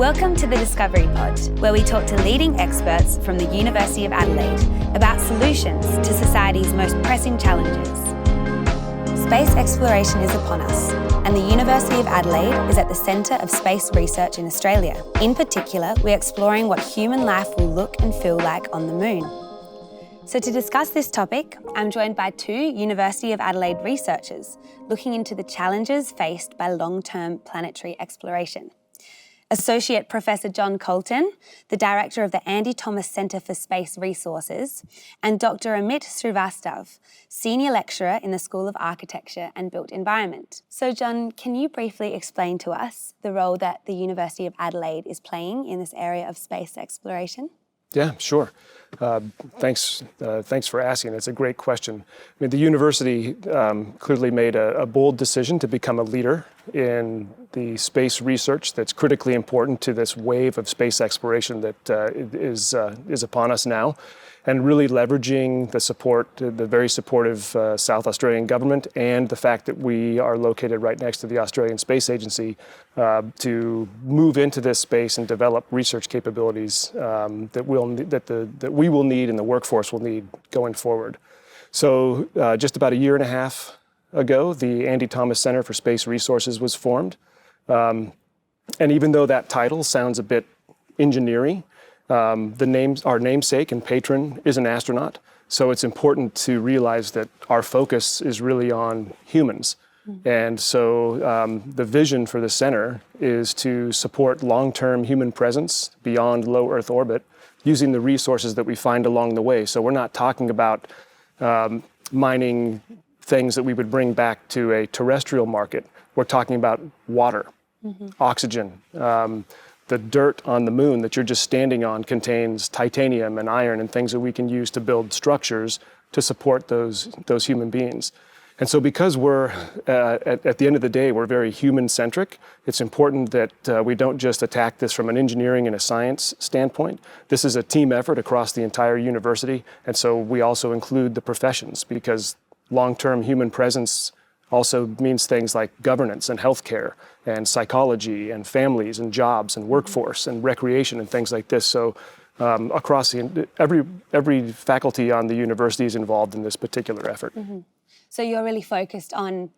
Welcome to the Discovery Pod, where we talk to leading experts from the University of Adelaide about solutions to society's most pressing challenges. Space exploration is upon us, and the University of Adelaide is at the centre of space research in Australia. In particular, we're exploring what human life will look and feel like on the moon. So to discuss this topic, I'm joined by two University of Adelaide researchers looking into the challenges faced by long-term planetary exploration. Associate Professor John Culton, the Director of the Andy Thomas Centre for Space Resources, and Dr Amit Srivastava, Senior Lecturer in the School of Architecture and Built Environment. So John, can you briefly explain to us the role that the University of Adelaide is playing in this area of space exploration? Yeah, sure. Thanks for asking. It's a great question. I mean, the university clearly made a bold decision to become a leader in the space research that's critically important to this wave of space exploration that is upon us now, and really leveraging the support, the very supportive South Australian government, and the fact that we are located right next to the Australian Space Agency to move into this space and develop research capabilities that we will need and the workforce will need going forward. So just about a year and a half ago, the Andy Thomas Centre for Space Resources was formed. And even though that title sounds a bit engineering, our namesake and patron is an astronaut, so it's important to realize that our focus is really on humans. And so the vision for the center is to support long-term human presence beyond low Earth orbit using the resources that we find along the way. So we're not talking about mining things that we would bring back to a terrestrial market. We're talking about water, oxygen. The dirt on the moon that you're just standing on contains titanium and iron and things that we can use to build structures to support those human beings. And so because we're, at the end of the day, we're very human-centric, it's important that we don't just attack this from an engineering and a science standpoint. This is a team effort across the entire university, and so we also include the professions, because long-term human presence also means things like governance and healthcare and psychology and families and jobs and workforce and recreation and things like this. So across every faculty on the university is involved in this particular effort. So you're really focused on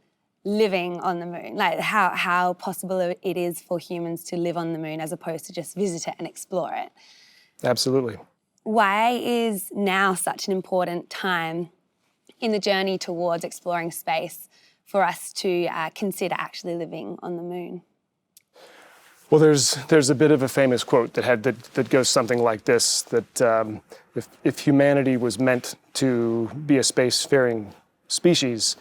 living on the moon, like how possible it is for humans to live on the moon as opposed to just visit it and explore it. Absolutely. Why is now such an important time in the journey towards exploring space for us to consider actually living on the moon? Well, there's a bit of a famous quote that goes something like this, that if humanity was meant to be a spacefaring species,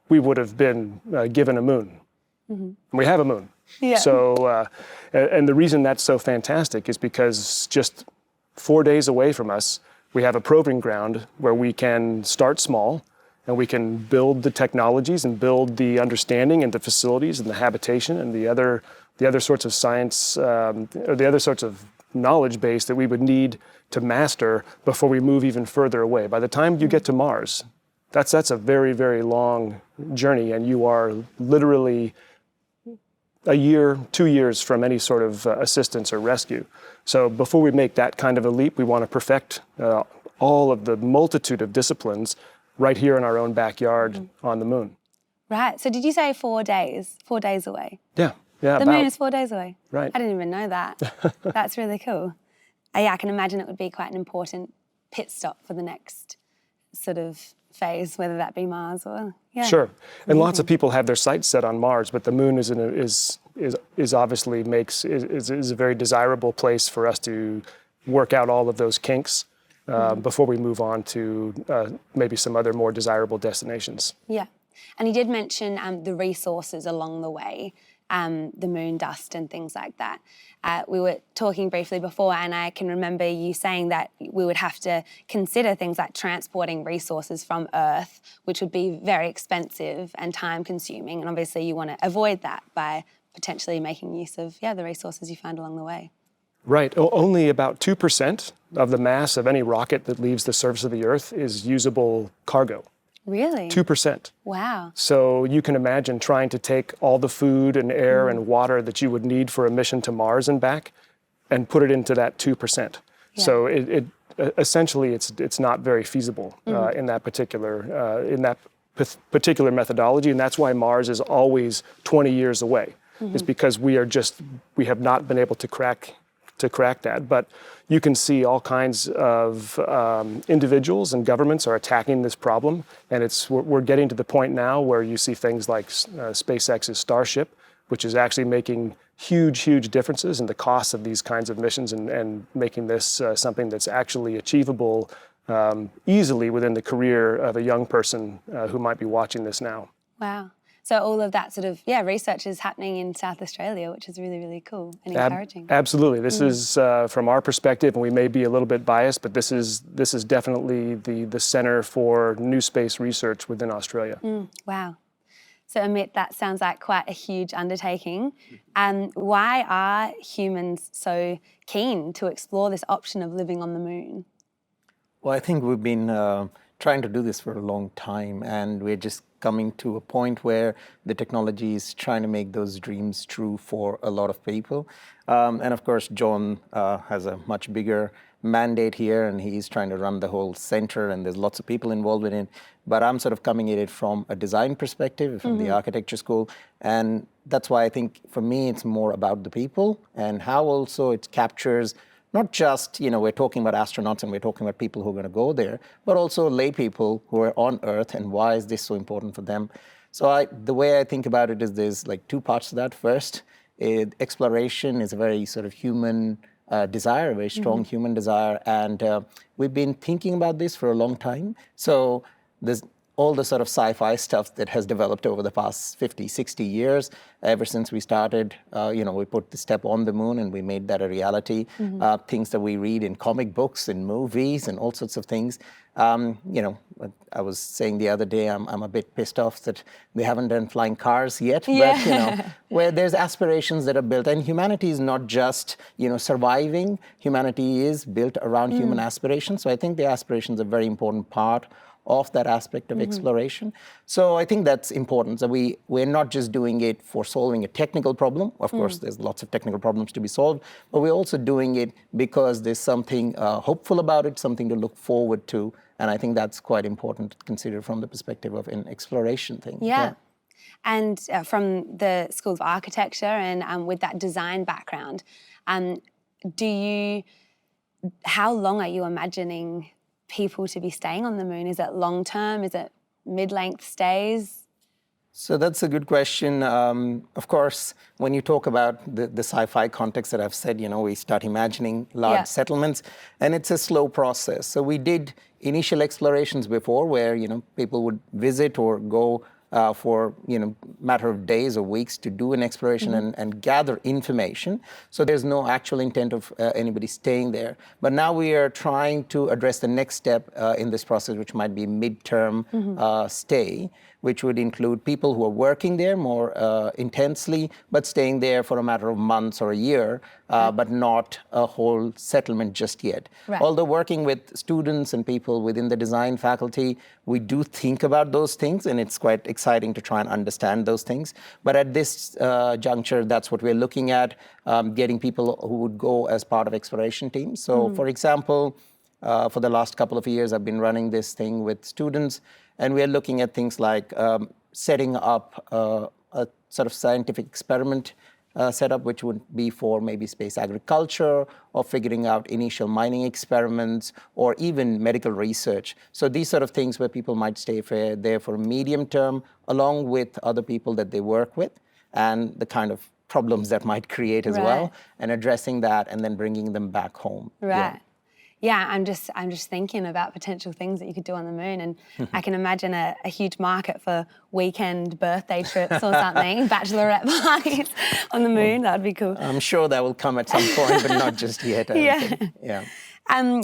we would have been given a moon. And we have a moon. Yeah. So, and the reason that's so fantastic is because just 4 days away from us, we have a proving ground where we can start small, and we can build the technologies and build the understanding and the facilities and the habitation and the other sorts of science, or the other sorts of knowledge base that we would need to master before we move even further away. By the time you get to Mars, that's a very, very long journey, and you are literally a year, 2 years from any sort of assistance or rescue. So before we make that kind of a leap, we want to perfect all of the multitude of disciplines right here in our own backyard on the moon. Right. So did you say 4 days? 4 days away? Yeah. The moon is 4 days away? Right. I didn't even know that. That's really cool. Yeah, I can imagine it would be quite an important pit stop for the next sort of phase, whether that be Mars or... Yeah. Sure. And lots of people have their sights set on Mars, but the moon is obviously a very desirable place for us to work out all of those kinks. Before we move on to maybe some other more desirable destinations. Yeah. And you did mention the resources along the way, the moon dust and things like that. We were talking briefly before, and I can remember you saying that we would have to consider things like transporting resources from Earth, which would be very expensive and time-consuming. And obviously you want to avoid that by potentially making use of, the resources you find along the way. Right. Only about 2% of the mass of any rocket that leaves the surface of the Earth is usable cargo. Really? 2%. Wow. So you can imagine trying to take all the food and air and water that you would need for a mission to Mars and back and put it into that 2%. Yeah. So it essentially it's not very feasible in that particular methodology, and that's why Mars is always 20 years away. Is because we have not been able to crack that. But you can see all kinds of individuals and governments are attacking this problem, and we're getting to the point now where you see things like SpaceX's Starship, which is actually making huge differences in the cost of these kinds of missions and making this something that's actually achievable easily within the career of a young person who might be watching this now. Wow. So all of that sort of, research is happening in South Australia, which is really, really cool and encouraging. Absolutely. This is, from our perspective, and we may be a little bit biased, but this is definitely the center for new space research within Australia. Wow. So Amit, that sounds like quite a huge undertaking. Why are humans so keen to explore this option of living on the moon? Well, I think we've been trying to do this for a long time, and we're just coming to a point where the technology is trying to make those dreams true for a lot of people. And of course, John has a much bigger mandate here, and he's trying to run the whole center, and there's lots of people involved in it. But I'm sort of coming at it from a design perspective, from the architecture school. And that's why I think for me, it's more about the people and how also it captures not just, we're talking about astronauts and we're talking about people who are going to go there, but also lay people who are on Earth, and why is this so important for them? So the way I think about it is there's like two parts to that. First, exploration is a very sort of human desire, a very strong human desire, and we've been thinking about this for a long time. So there's all the sort of sci-fi stuff that has developed over the past 50, 60 years, ever since we started, we put the step on the moon and we made that a reality. Things that we read in comic books and movies and all sorts of things. I was saying the other day, I'm a bit pissed off that they haven't done flying cars yet, but where there's aspirations that are built, and humanity is not just, surviving. Humanity is built around human aspirations. So I think the aspirations are a very important part of that aspect of exploration. So I think that's important. So we're not just doing it for solving a technical problem. Of course, there's lots of technical problems to be solved, but we're also doing it because there's something hopeful about it, something to look forward to. And I think that's quite important to consider from the perspective of an exploration thing. Yeah. And from the School of Architecture and with that design background, how long are you imagining people to be staying on the moon? Is it long term? Is it mid-length stays? So that's a good question. Of course, when you talk about the sci-fi context that I've said, we start imagining large settlements, and it's a slow process. So we did initial explorations before where, people would visit or go for matter of days or weeks to do an exploration and gather information. So there's no actual intent of anybody staying there. But now we are trying to address the next step in this process, which might be midterm stay, which would include people who are working there more intensely, but staying there for a matter of months or a year, but not a whole settlement just yet. Right. Although working with students and people within the design faculty, we do think about those things, and it's quite exciting to try and understand those things. But at this juncture, that's what we're looking at, getting people who would go as part of exploration teams. So for example, for the last couple of years, I've been running this thing with students, and we're looking at things like setting up a sort of scientific experiment setup, which would be for maybe space agriculture or figuring out initial mining experiments or even medical research. So these sort of things where people might stay there for a medium term, along with other people that they work with, and the kind of problems that might create as well, and addressing that and then bringing them back home. Right. Yeah, I'm just thinking about potential things that you could do on the moon, and I can imagine a huge market for weekend birthday trips or something, bachelorette parties on the moon. That would be cool. I'm sure that will come at some point, but not just yet. Yeah.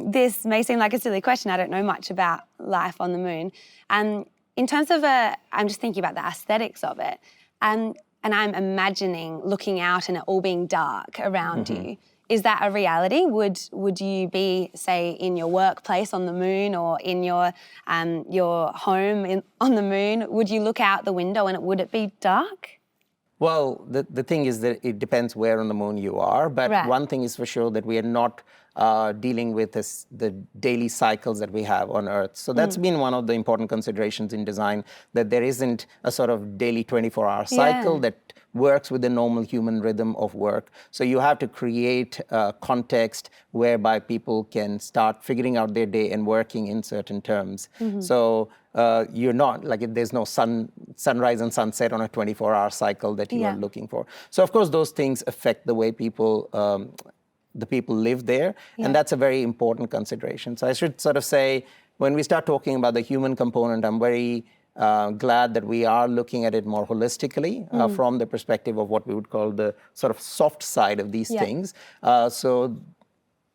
This may seem like a silly question. I don't know much about life on the moon. In terms of I'm just thinking about the aesthetics of it, and I'm imagining looking out and it all being dark around you. Is that a reality? Would you be, say, in your workplace on the moon or in your home on the moon? Would you look out the window and would it be dark? Well, the thing is that it depends where on the moon you are, but Right. one thing is for sure that we are not dealing with the daily cycles that we have on Earth. So that's been one of the important considerations in design, that there isn't a sort of daily 24-hour cycle that works with the normal human rhythm of work. So you have to create a context whereby people can start figuring out their day and working in certain terms. So you're not, like, there's no sunrise and sunset on a 24-hour cycle that you are looking for. So of course those things affect the way people, the people live there, and that's a very important consideration. So I should sort of say, when we start talking about the human component, I'm very glad that we are looking at it more holistically from the perspective of what we would call the sort of soft side of these things. So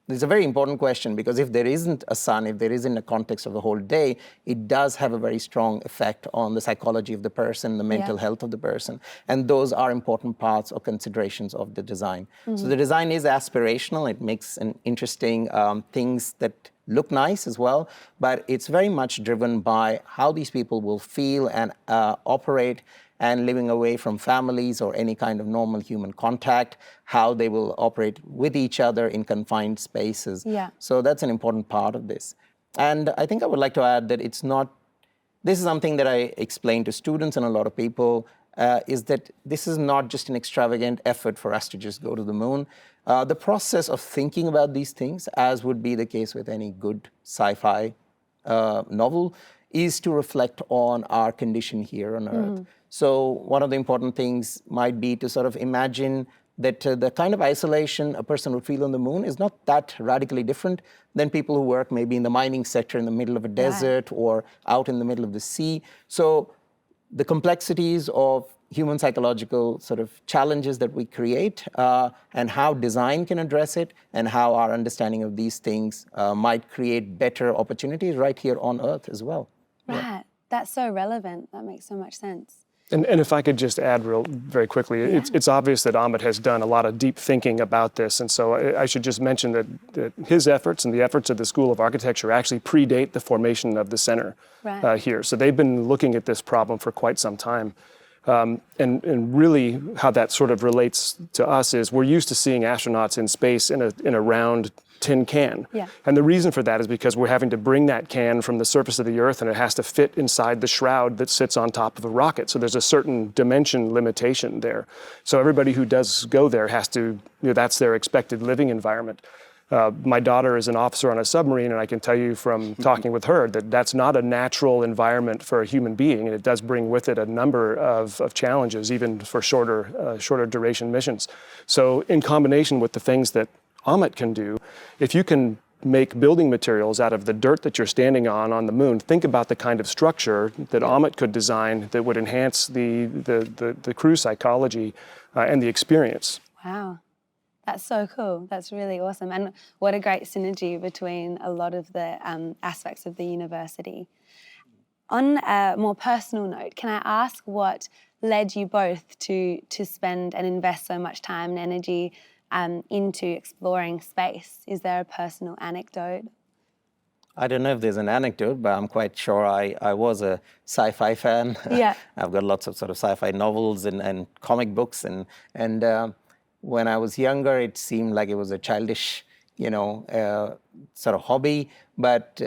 it's a very important question, because if there isn't a sun, if there isn't a context of the whole day, it does have a very strong effect on the psychology of the person, the mental health of the person. And those are important parts or considerations of the design. So the design is aspirational. It makes an interesting things that look nice as well, but it's very much driven by how these people will feel and operate, and living away from families or any kind of normal human contact, how they will operate with each other in confined spaces. So that's an important part of this. And I think I would like to add that it's not, this is something that I explain to students and a lot of people, is that this is not just an extravagant effort for us to just go to the moon. The process of thinking about these things, as would be the case with any good sci-fi novel, is to reflect on our condition here on Earth. So one of the important things might be to sort of imagine that the kind of isolation a person would feel on the moon is not that radically different than people who work maybe in the mining sector in the middle of a desert or out in the middle of the sea. So the complexities of human psychological sort of challenges that we create and how design can address it, and how our understanding of these things might create better opportunities right here on Earth as well. Right. That's so relevant. That makes so much sense. And if I could just add very quickly, it's obvious that Amit has done a lot of deep thinking about this. And so I should just mention that his efforts and the efforts of the School of Architecture actually predate the formation of the center here. So they've been looking at this problem for quite some time. And really how that sort of relates to us is we're used to seeing astronauts in space in a round tin can. And the reason for that is because we're having to bring that can from the surface of the Earth, and it has to fit inside the shroud that sits on top of a rocket. So there's a certain dimension limitation there. So everybody who does go there has to, that's their expected living environment. My daughter is an officer on a submarine, and I can tell you from talking with her that that's not a natural environment for a human being, and it does bring with it a number of challenges, even for shorter duration missions. So in combination with the things that Amit can do, if you can make building materials out of the dirt that you're standing on the moon, think about the kind of structure that Amit could design that would enhance the crew psychology and the experience. Wow. That's so cool. That's really awesome. And what a great synergy between a lot of the aspects of the university. On a more personal note, can I ask what led you both to spend and invest so much time and energy into exploring space? Is there a personal anecdote? I don't know if there's an anecdote, but I'm quite sure I was a sci-fi fan. I've got lots of sort of sci-fi novels and comic books, and when I was younger, it seemed like it was a childish, sort of hobby. But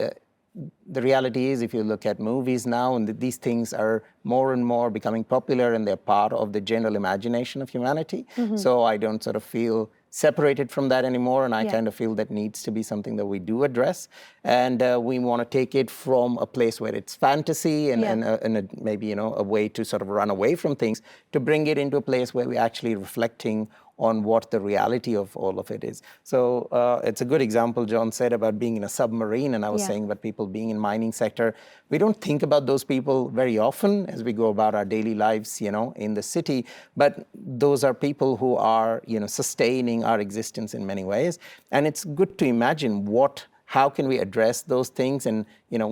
the reality is, if you look at movies now, and these things are more and more becoming popular, and they're part of the general imagination of humanity. So I don't sort of feel separated from that anymore, and I kind of feel that needs to be something that we do address. And we want to take it from a place where it's fantasy and maybe a way to sort of run away from things, to bring it into a place where we're actually reflecting on what the reality of all of it is. So it's a good example John said about being in a submarine, and I was saying about people being in mining sector. We don't think about those people very often as we go about our daily lives, in the city, but those are people who are, sustaining our existence in many ways. And it's good to imagine how can we address those things, and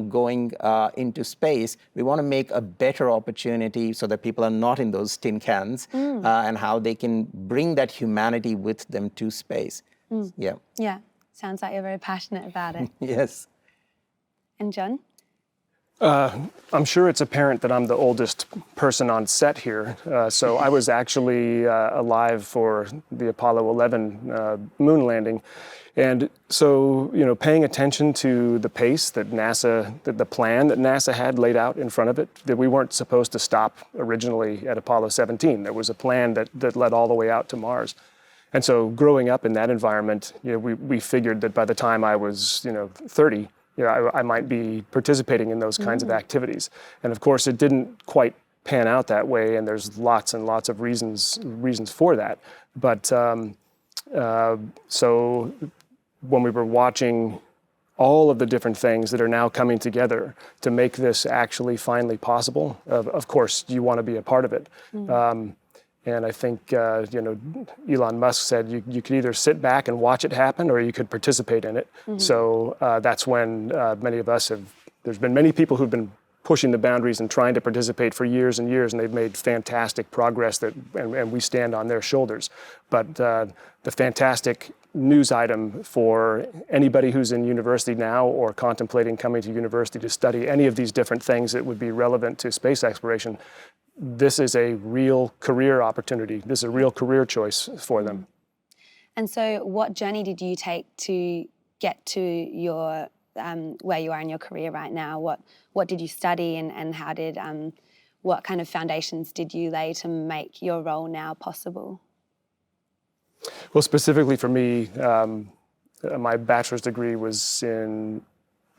going into space, we want to make a better opportunity so that people are not in those tin cans, and how they can bring that humanity with them to space. Yeah. Yeah, sounds like you're very passionate about it. Yes. And John? I'm sure it's apparent that I'm the oldest person on set here. So I was actually alive for the Apollo 11 moon landing. And so, paying attention to the pace that the plan that NASA had laid out in front of it, that we weren't supposed to stop originally at Apollo 17. There was a plan that led all the way out to Mars. And so growing up in that environment, we figured that by the time I was, 30, I might be participating in those kinds of activities. And of course, it didn't quite pan out that way, and there's lots and lots of reasons for that. But so when we were watching all of the different things that are now coming together to make this actually finally possible, of course, you want to be a part of it. And I think, Elon Musk said you could either sit back and watch it happen or you could participate in it. So that's when many of us there's been many people who've been pushing the boundaries and trying to participate for years and years, and they've made fantastic progress and we stand on their shoulders. But the fantastic news item for anybody who's in university now or contemplating coming to university to study any of these different things that would be relevant to space exploration, this is a real career opportunity. This is a real career choice for them. And so what journey did you take to get to your where you are in your career right now? What did you study and how did what kind of foundations did you lay to make your role now possible? Well, specifically for me, my bachelor's degree was in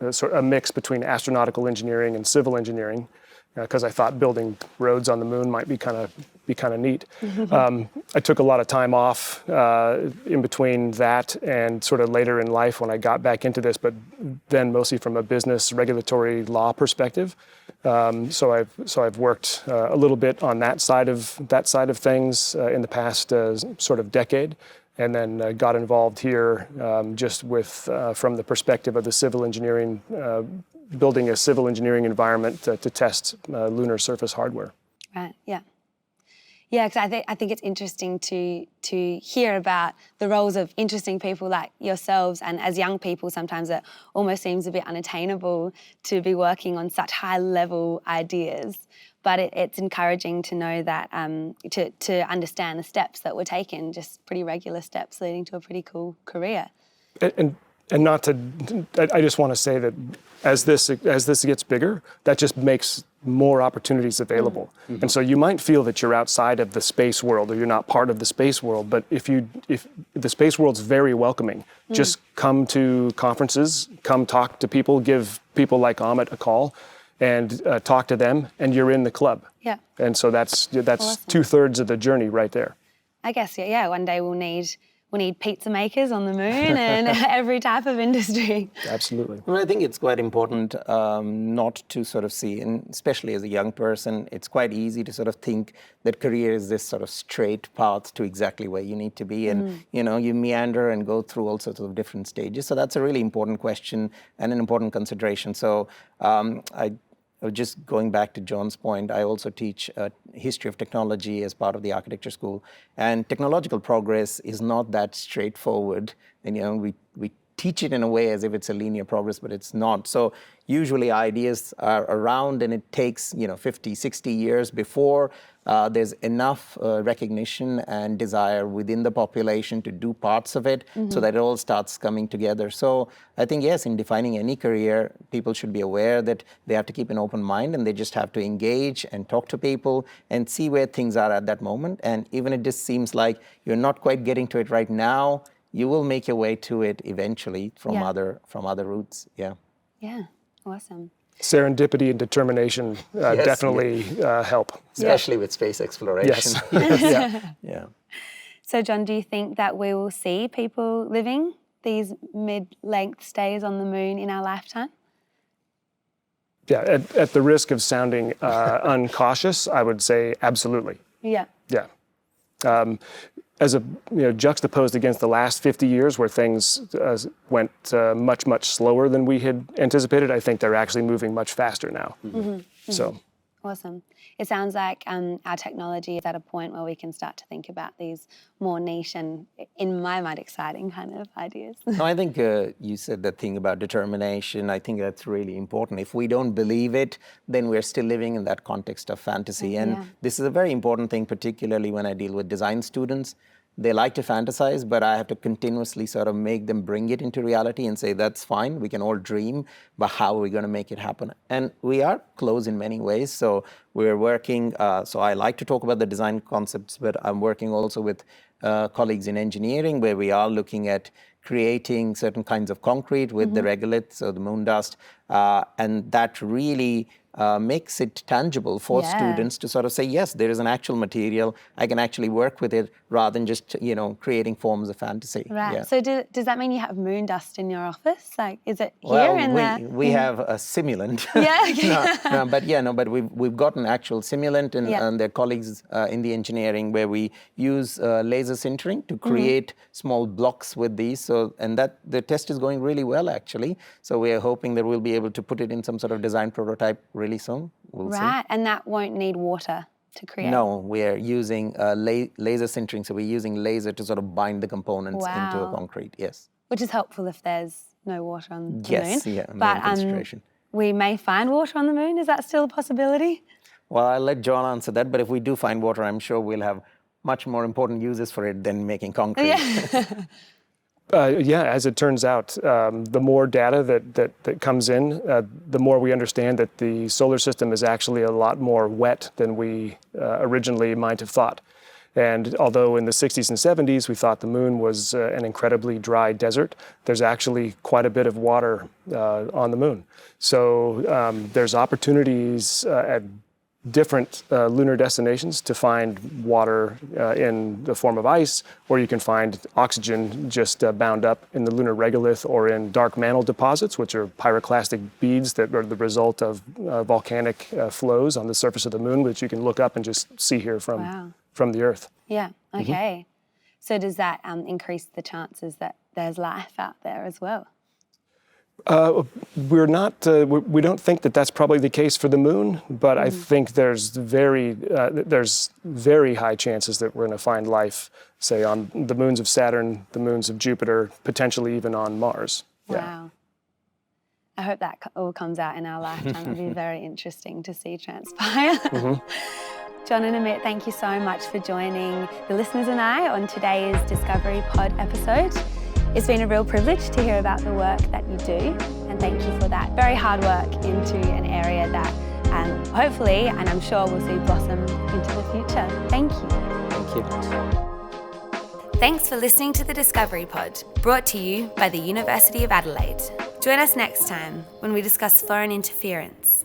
a mix between astronautical engineering and civil engineering, because I thought building roads on the moon might be kind of neat. I took a lot of time off in between that and sort of later in life when I got back into this, but then mostly from a business regulatory law perspective. So I've worked a little bit on that side of things in the past sort of decade, and then got involved here just with from the perspective of the civil engineering. Building a civil engineering environment to test lunar surface hardware. Right. Yeah. Yeah, because I think it's interesting to hear about the roles of interesting people like yourselves, and as young people, sometimes it almost seems a bit unattainable to be working on such high-level ideas. But it's encouraging to know that to understand the steps that were taken, just pretty regular steps leading to a pretty cool career. And not to, I just want to say that as this gets bigger, that just makes more opportunities available. And so you might feel that you're outside of the space world or you're not part of the space world, but if the space world's very welcoming, just come to conferences, come talk to people, give people like Amit a call, and talk to them, and you're in the club. Yeah. And so that's awesome. 2/3 of the journey right there. I guess, yeah, one day we'll need pizza makers on the moon and every type of industry. Absolutely. Well, I think it's quite important not to sort of see, and especially as a young person, it's quite easy to sort of think that career is this sort of straight path to exactly where you need to be. And, you meander and go through all sorts of different stages. So that's a really important question and an important consideration. So just going back to John's point, I also teach history of technology as part of the architecture school. And technological progress is not that straightforward. And, we teach it in a way as if it's a linear progress, but it's not. So usually ideas are around and it takes, 50, 60 years before there's enough recognition and desire within the population to do parts of it so that it all starts coming together. So I think, yes, in defining any career, people should be aware that they have to keep an open mind and they just have to engage and talk to people and see where things are at that moment. And even if it just seems like you're not quite getting to it right now, you will make your way to it eventually from other routes. Yeah. Yeah, awesome. Serendipity and determination definitely help. Especially with space exploration. Yes. Yeah. So, John, do you think that we will see people living these mid-length stays on the moon in our lifetime? Yeah, at the risk of sounding uncautious, I would say absolutely. Yeah. Yeah. As juxtaposed against the last 50 years where things went much slower than we had anticipated, I think they're actually moving much faster now. So, Awesome. It sounds like our technology is at a point where we can start to think about these more niche and, in my mind, exciting kind of ideas. No, I think you said the thing about determination. I think that's really important. If we don't believe it, then we're still living in that context of fantasy. And this is a very important thing, particularly when I deal with design students. They like to fantasize, but I have to continuously sort of make them bring it into reality and say, that's fine, we can all dream, but how are we going to make it happen? And we are close in many ways. So we're working, so I like to talk about the design concepts, but I'm working also with colleagues in engineering, where we are looking at creating certain kinds of concrete with the regolith, so the moon dust, and that really makes it tangible for students to sort of say, yes, there is an actual material, I can actually work with it, rather than just, creating forms of fantasy. Right. Yeah. So does that mean you have moon dust in your office? Like, is it here? Well, we have a simulant. Yeah. But we've got an actual simulant, and their colleagues in the engineering, where we use laser sintering to create small blocks with these. So, and that the test is going really well, actually. So we are hoping that we'll be able to put it in some sort of design prototype really soon. We'll see. And that won't need water to create? No, we're using laser sintering. So we're using laser to sort of bind the components into a concrete, yes. Which is helpful if there's no water on the moon. Yes, but we may find water on the moon. Is that still a possibility? Well, I'll let John answer that, but if we do find water, I'm sure we'll have much more important uses for it than making concrete. As it turns out, the more data that comes in, the more we understand that the solar system is actually a lot more wet than we originally might have thought. And although in the 60s and 70s we thought the moon was an incredibly dry desert, there's actually quite a bit of water on the moon. So there's opportunities at different lunar destinations to find water in the form of ice, or you can find oxygen just bound up in the lunar regolith or in dark mantle deposits, which are pyroclastic beads that are the result of volcanic flows on the surface of the moon, which you can look up and just see here from the Earth. Yeah, okay. So does that increase the chances that there's life out there as well? We don't think that that's probably the case for the moon, but I think there's very high chances that we're going to find life, say, on the moons of Saturn, the moons of Jupiter, potentially even on Mars. Wow. Yeah. I hope that all comes out in our lifetime. It'll be very interesting to see transpire. John and Amit, thank you so much for joining the listeners and I on today's Discovery Pod episode. It's been a real privilege to hear about the work that you do, and thank you for that very hard work into an area that hopefully, and I'm sure we'll see blossom into the future. Thank you. Thank you. Thanks for listening to the Discovery Pod, brought to you by the University of Adelaide. Join us next time when we discuss foreign interference.